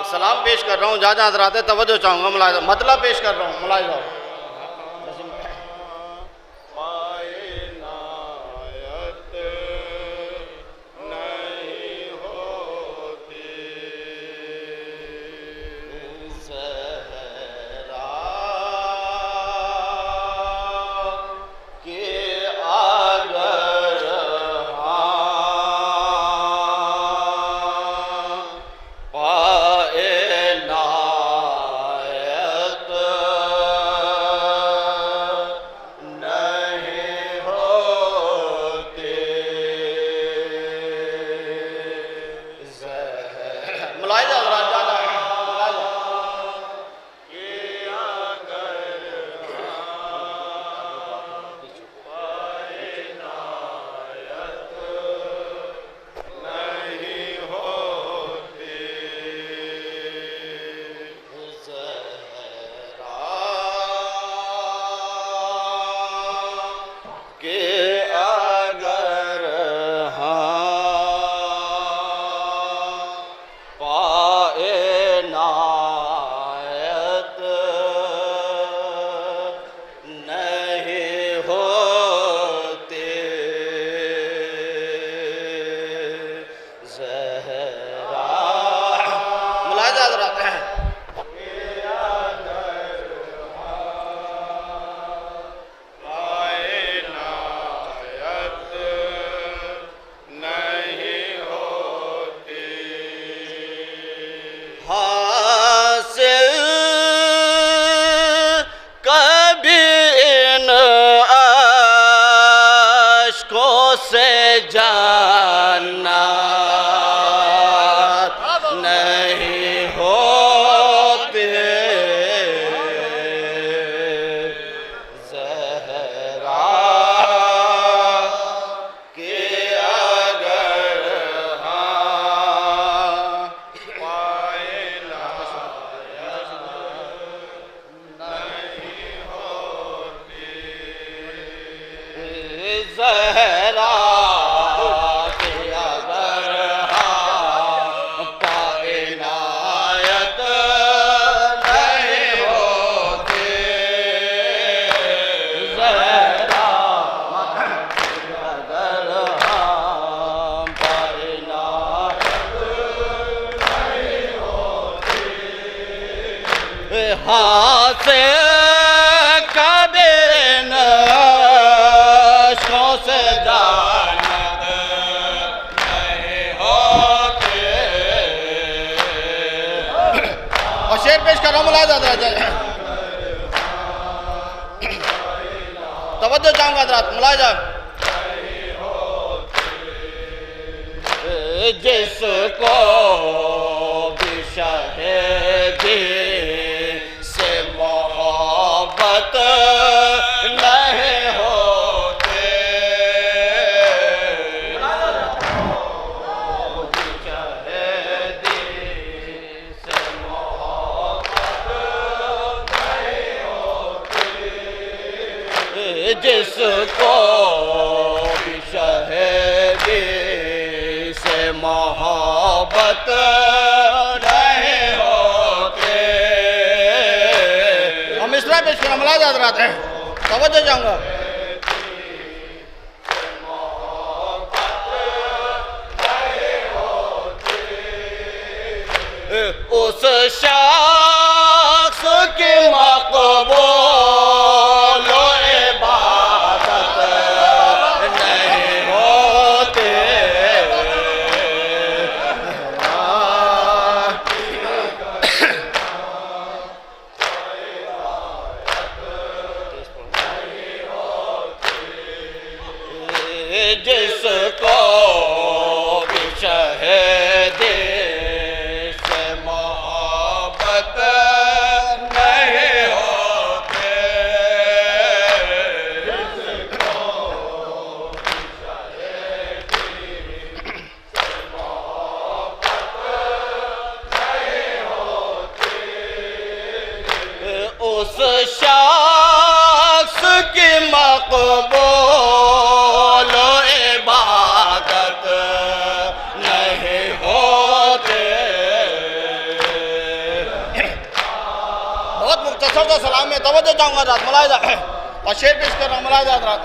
सलाम पेश कर रहा हूँ, जहाँ जहाँ हजरात तवज्जो चाहूँगा, मुलाहिजा मतलब पेश कर रहा हूँ, मुलाहिजा। शेर पेश कर रहा हूँ, मुलाहिजा तवज्जो चाहूँगा हजरात, मुलाहिजा। जिसको भी शहीदी से मोहब्बत नहीं होते, जिसको भी शहीदी से मोहब्बत नहीं होते। हम इस तरह पेश करना, मुलाहिजा हजरात हैं, तवज्जो चाहूँगा। उस शख्स की मक़बूल इबादत नहीं होती, जिसको भी शहीदी से मोहब्बत सलाम में तवज्जो चाहूँगा हजरात मुलाहिजा और शेर पेश कर रहा हूँ मुलाहिजा हजरात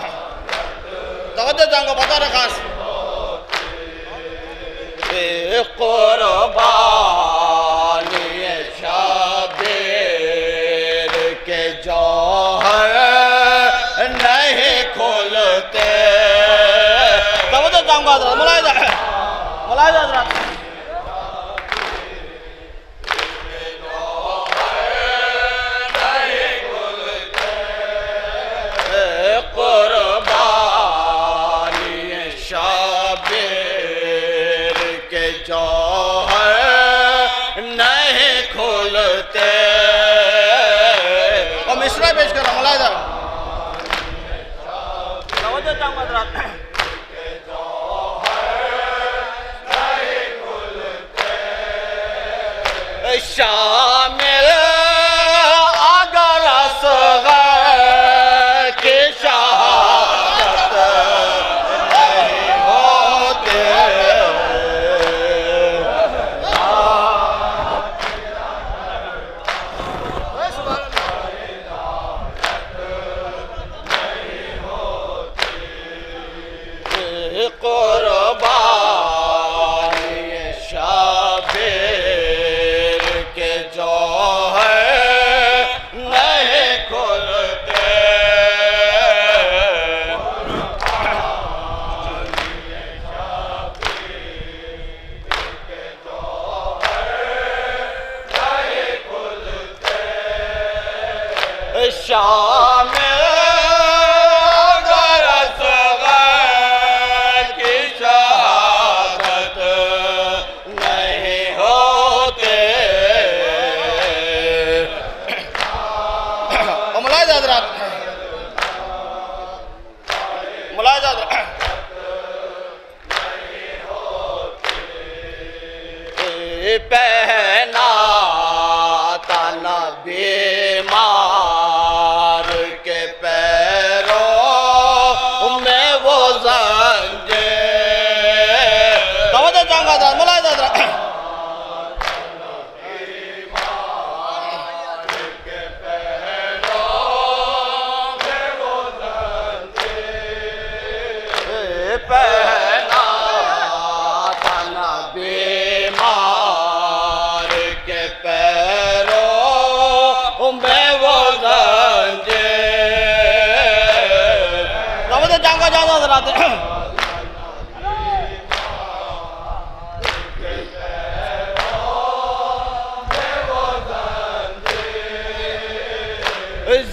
तवज्जो चाहूँगा बता रहा खास कुर्बानी शबीर के जौहर नहीं खोलते तवज्जो चाहूँगा हजरात मुलाहिजा हजरात पेश कर रहा मुलाहिजा तवज्जो चाहूँगा हजरात शामिल अगर असग़र की शहादत नहीं होते कुर्बानी शबीर के जौहर नहीं खुलते शामिल पहना ताना बीमार के पैरों में वो ज़ंजीर तवज्जो चाहूँगा हज़रत मुलाहिजा हज़रत पहना ताना बीमार के पैरों में वो ज़ंजीर तवज्जो चाहूँगा ज़्यादा हज़रत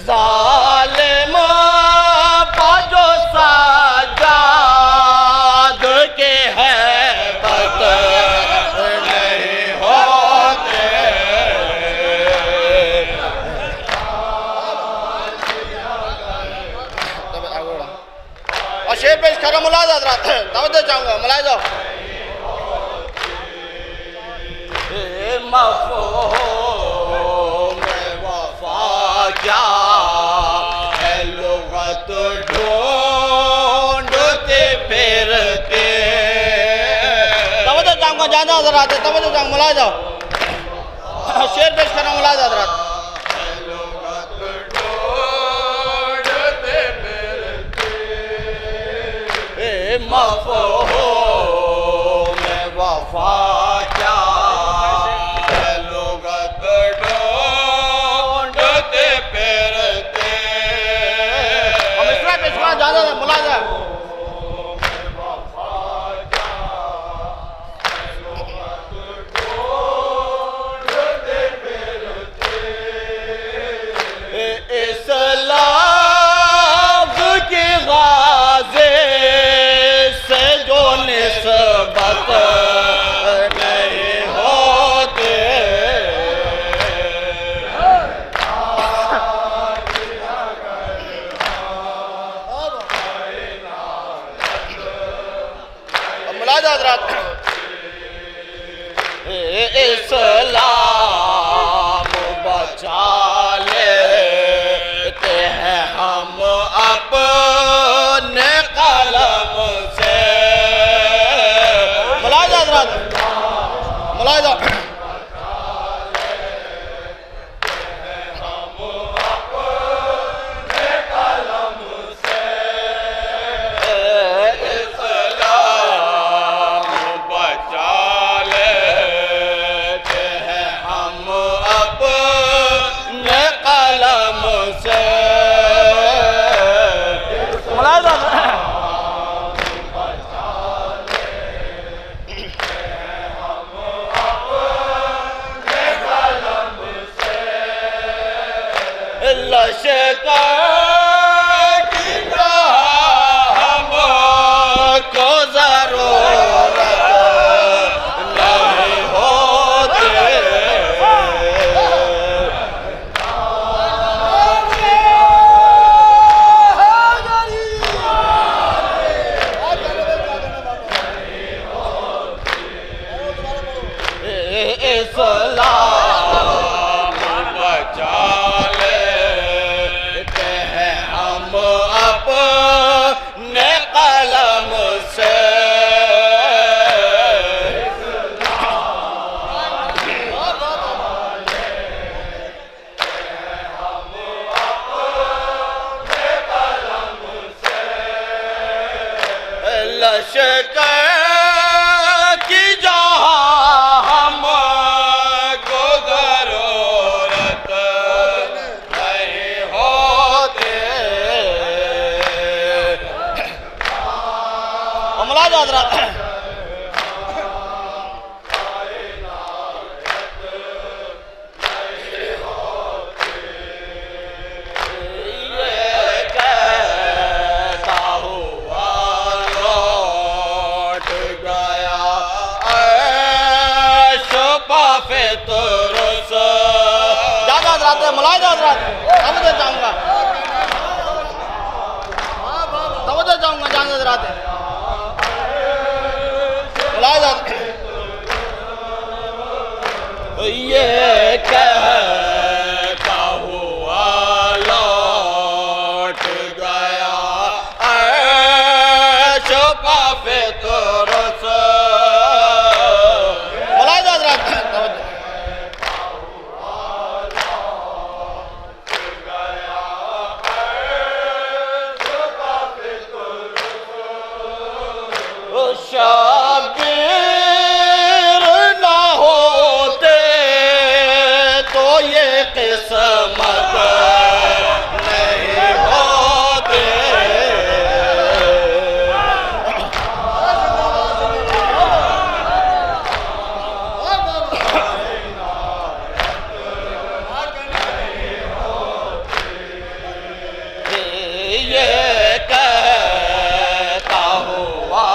ज़ालिम बाजो सजाद के हैबत नहीं होते और शेर पेश कर रहा मुलाहिजा हज़रत तवज्जो चाहूँगा मुलाहिजा मफ़हूम वफ़ा क्या है लुग़त ढूंढते फिरते तवज्जो चाहूँगा ज़्यादा हज़रत तवज्जो चाहूँगा मुलाहिजा शेर पेश कर रहा मुलाहिजा हज़रत मफ़हूम वफ़ा क्या है लुग़त ढूंढते फिरते हम इस तरह पेशवा ज़्यादा मुलाहिजा इस्लाम की गाज़ी से जो निस्बत नहीं होते मुलाहिजा हज़रत इस्लाम बचा लेते हैं हम अपने कलम से मुलाहिजा हज़रत मुलाहिजा इस्लाम बचा लेते हैं हम अपने कलम से। लश्कर की जहाँ हमको ज़रूरत नहीं होती। मुलाज़ हज़रात, मुलाज़ हज़रात, तवज्जो चाहूँगा, तवज्जो चाहूँगा जान हज़रात। मुलाज़ हज़रात, ये कहता हुआ लौट गया ऐश का फितरस। मुलाज़ हज़रात, तवज्जो। शाबिर ना होते तो ये किस्मत नहीं होते। ये कहता हुआ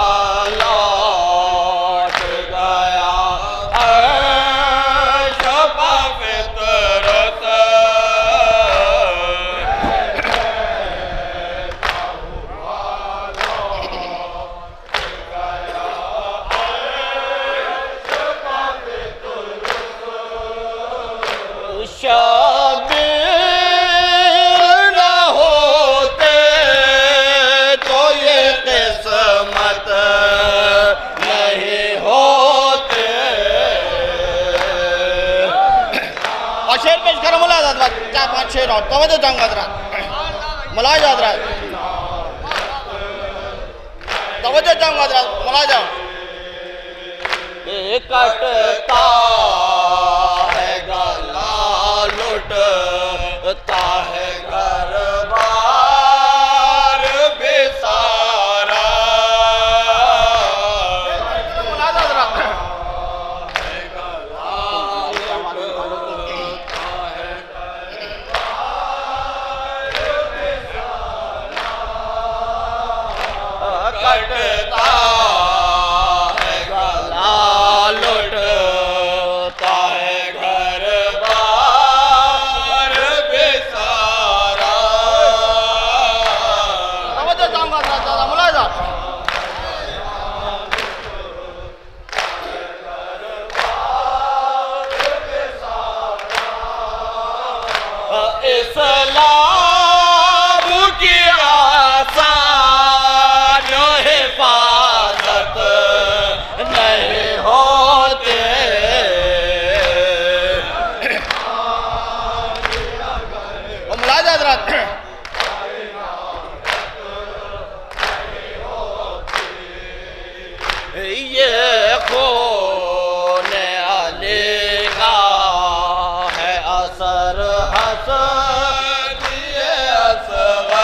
शाबिर न होते तो ये किस्मत नहीं होते। और शेर पेश करो मुलाज़ हज़रात, 4-5 शेर और तवज्जो चाहूँगा हज़रात। मुलाज़ हज़रात, तवज्जो चाहूँगा हज़रात। मुलाज़ कटता है गला, लुटता है घर बार बेसारा। मुलाज़ हज़रात, कटता है गला, लुटता है घर बार बेसारा। तवज्जो चाहूँगा दादा मुलाज़। इस्लाम की आसान हिफाजत नहीं होते। मुलाज़ हज़रात, ये खून अली का है असर हसन ये असग़र।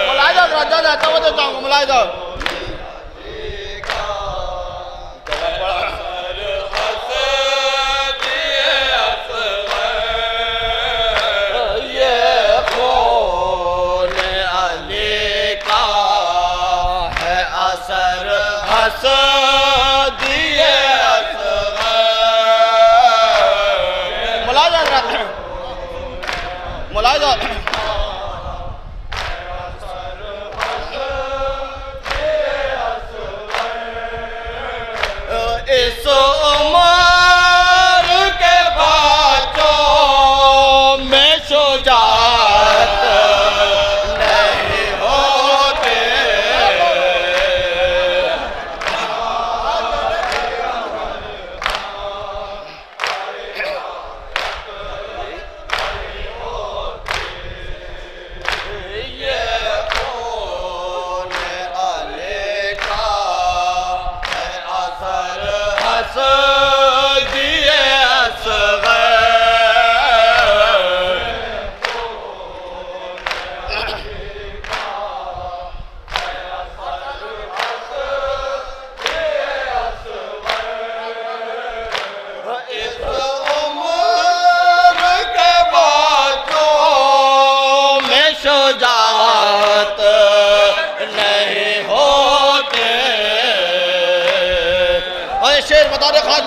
मुलाज़ हज़रात, तवज्जो चाहूँगा मुलाज़। ये खून अली का है असर हसन ये असग़र। मुलाज़ हज़रात, मुलाज़ इस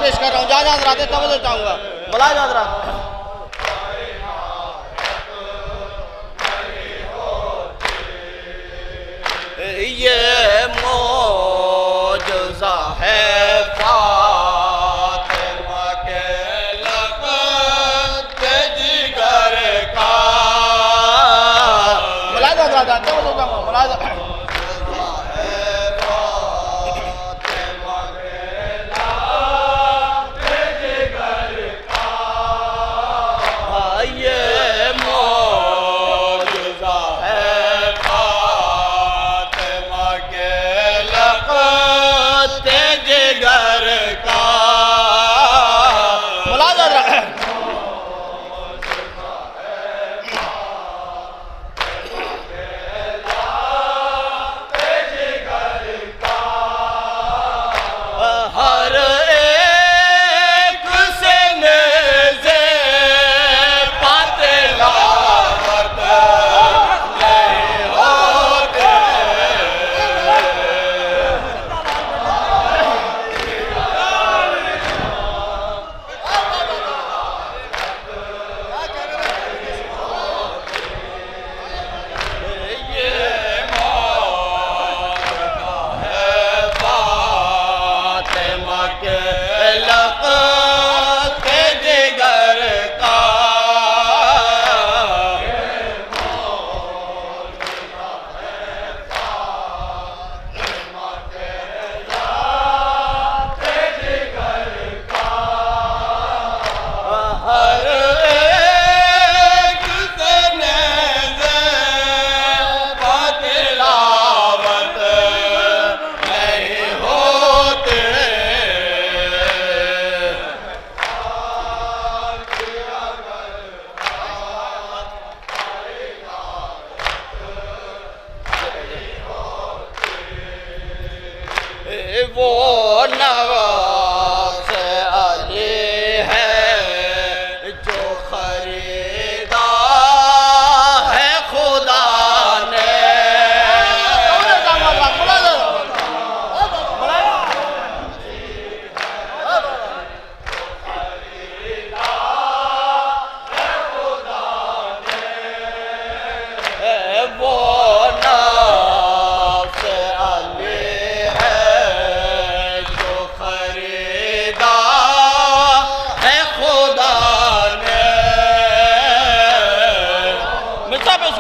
पेश कर रहा हूँ, जहाँ जहाँ हजरात तवज्जो चाहूँगा, मुलाहिज़ हजरात। ये मौजज़ा है फातिमा के लक़ब जिगर का। मुलाहिज़ हजरात, तवज्जो चाहूँगा, मुलाहिज़। वो नवाज़ अली है जो खरीदा है खुदा ने।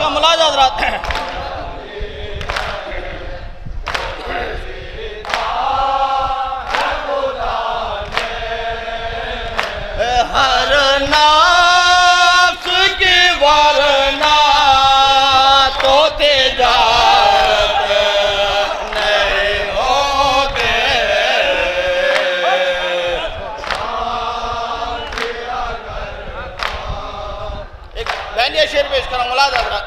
वो मुलाहिज़ हज़रात, हर नफ्स की वरना तो तिजारत नहीं होते। एक बैनिया शेर पेश करा, मुलाहिज़ हज़रात।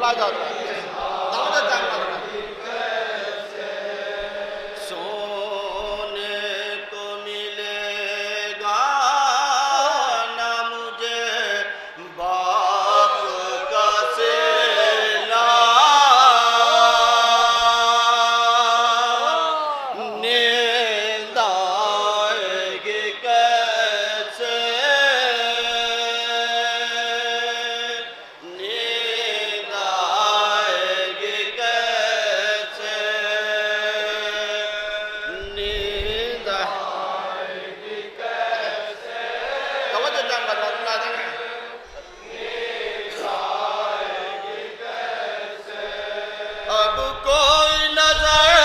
मुलाहिज़ात दावत जंग अब कोई नजर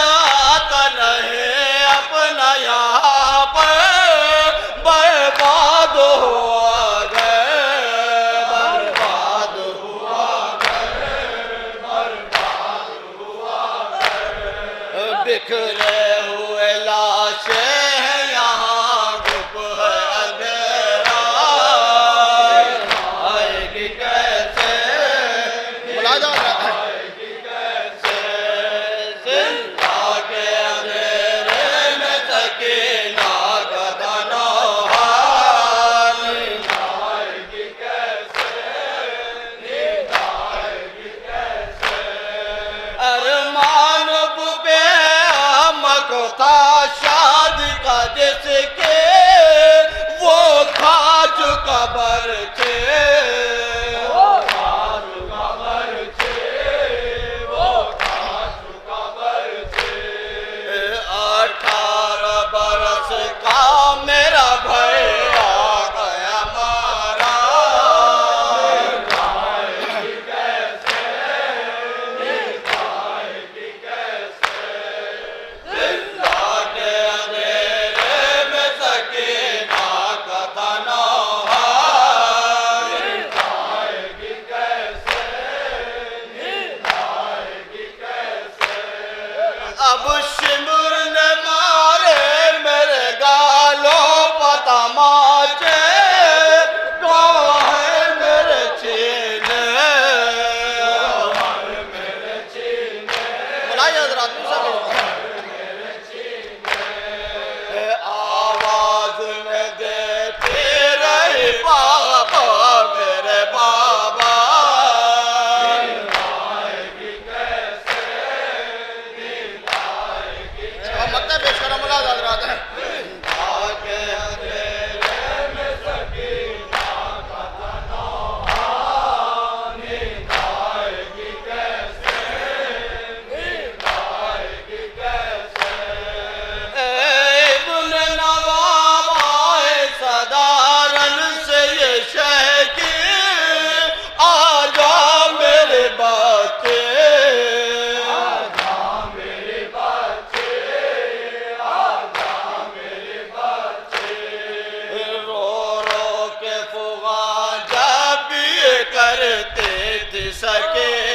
आता नहीं अपना यहाँ पर बर्बाद हुआ गए बर्बाद हुआ गए बिखरे हुए लाशें हैं यहाँ गुप है अंधेरा आएगी कैसे मुलाजा शादी का जिसके वो खा चुका बरचे वो खा चुका बरचे 18 बरस का मेरा भैया गया मारा अब शिमुर ने मारे मेरे गालों पता माचे कौन है मेरे चीने बुलाइए हज़रात आवाज में देती रही बाबा मेरे बाबा मत पेश करा मुलाहिज़ात हज़रात करते थे सके